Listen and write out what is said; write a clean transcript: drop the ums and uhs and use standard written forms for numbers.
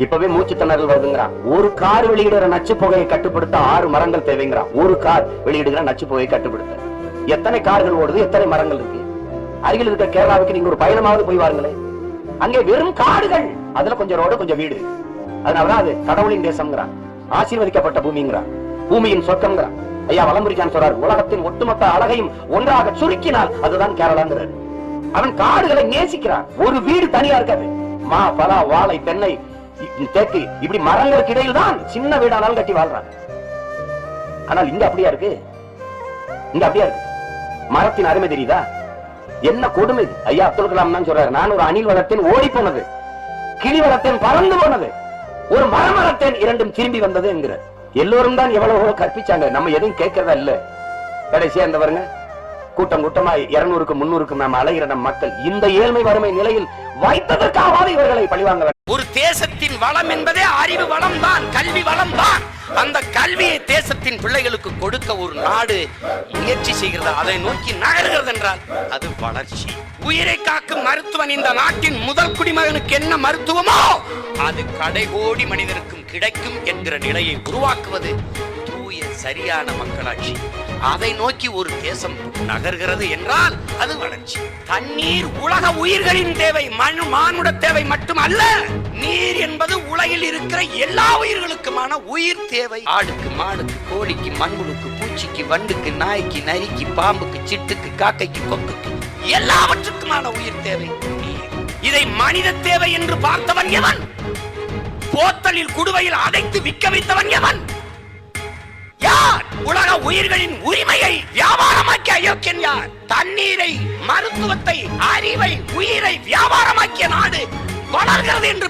இப்பவே மூச்சு திணறல் வருதுங்கிறான். ஒரு கார் வெளியிடுற நச்சு புகையை கட்டுப்படுத்த 6 மரங்கள் தேவைங்கிறான். ஒரு கார் வெளியிடுகிற நச்சு புகையை கட்டுப்படுத்த எத்தனை கார்கள் ஓடுது, எத்தனை மரங்கள் இருக்கு? அருகில் இருக்க கேரளாவுக்கு நீங்க ஒரு பயணமாவது போய் வாருங்களேன். அங்கே வெறும் காடுகள், அதுல கொஞ்சம் ரோடு கொஞ்சம் வீடு. அதனாலதான் அது கடவுளின் தேசம்ங்கிறான், ஆசீர்வதிக்கப்பட்ட பூமிங்கிறான், பூமியின் சொர்க்கம்ங்கிறான். ஐயா வலம்புரிக்கான் சொல்றாரு, உலகத்தின் ஒட்டுமொத்த அழகையும் ஒன்றாக சுருக்கினால் அதுதான் கேரளாங்கிறாரு. அவன் காடுகளை நேசிக்கிறான். ஒரு வீடு தனியா இருக்காது. மா, பலா, வாழை, தென்னை, தேக்கு இப்படி மரங்களுக்கு இடையில் தான் சின்ன வீடானாலும் கட்டி வாழ்றான். ஆனால் இங்க அப்படியா இருக்கு? இங்க அப்படியா இருக்கு? மரத்தின் அருமை தெரியுதா? என்ன கொடுமை! ஐயா அப்துல் கலாம் தான் சொல்றாரு, நான் ஒரு அணில் வளர்த்தேன் ஓடி போனது, கிளி வளர்த்தேன் பறந்து போனது, ஒரு மரம் வளர்த்தேன் இரண்டும் திரும்பி வந்தது என்கிற. எல்லோரும் தான் எவ்வளவோ கற்பிச்சாங்க, நம்ம எதையும் கேட்கறதா இல்ல. கடைசியா இந்த பாருங்க, கூட்டம் கூட்டமா 200க்கும் 300க்கும் நாம் அலைகிற நம் மக்கள் இந்த ஏழ்மை வறுமை நிலையில் வைத்ததற்காக இவர்களை பழிவாங்க. ஒரு தேசத்தின் வளம் என்பதே அறிவு வளம் தான், கல்வி வளம் தான். அந்த கல்வியை தேசத்தின் பிள்ளைகளுக்கு கொடுக்க ஒரு நாடு முயற்சி செய்கிறது, அதை நோக்கி நகர்கிறது என்றால் அது வளர்ச்சி. உயிரை காக்கும் மருத்துவன் இந்த நாட்டின் முதல் குடிமகனுக்கு என்ன மருத்துவமோ அது கடைகோடி மனிதருக்கும் கிடைக்கும் என்கிற நிலையை உருவாக்குவது தூய சரியான மக்களாட்சி. அதை நோக்கி ஒரு தேசம் நகர்கிறது என்றால் அது வளர்ச்சி. தண்ணீர் உலக உயிர்களின் தேவை, மானுட தேவை மட்டுமல்ல. நீர் என்பது உலகில் இருக்கிற எல்லா உயிர்களுக்குமான உயிர் தேவை. ஆடுக்கு, மாடுக்கு, கோழிக்கு, மண்புழுக்கு, பூச்சிக்கு, வண்டுக்கு, நாய்க்கு, நரிக்கு, பாம்புக்கு, சிட்டுக்கு, காக்கைக்கு, கொக்குக்கு எல்லாவற்றுக்குமான உயிர் தேவை நீர். இதை மனித தேவை என்று பார்த்தவன் எவன்? போத்தலில் குடுவையில் அடைத்து விற்க வைத்தவன் எவன்? யார்? உலக உயிர்களின் உரிமையை வியாபாரமாக்கிய அயோக்கியன் யார்? தண்ணீரை, மருத்துவத்தை, அறிவை, உயிரை வியாபாரமாக்கிய நாடு வளர்கிறது என்று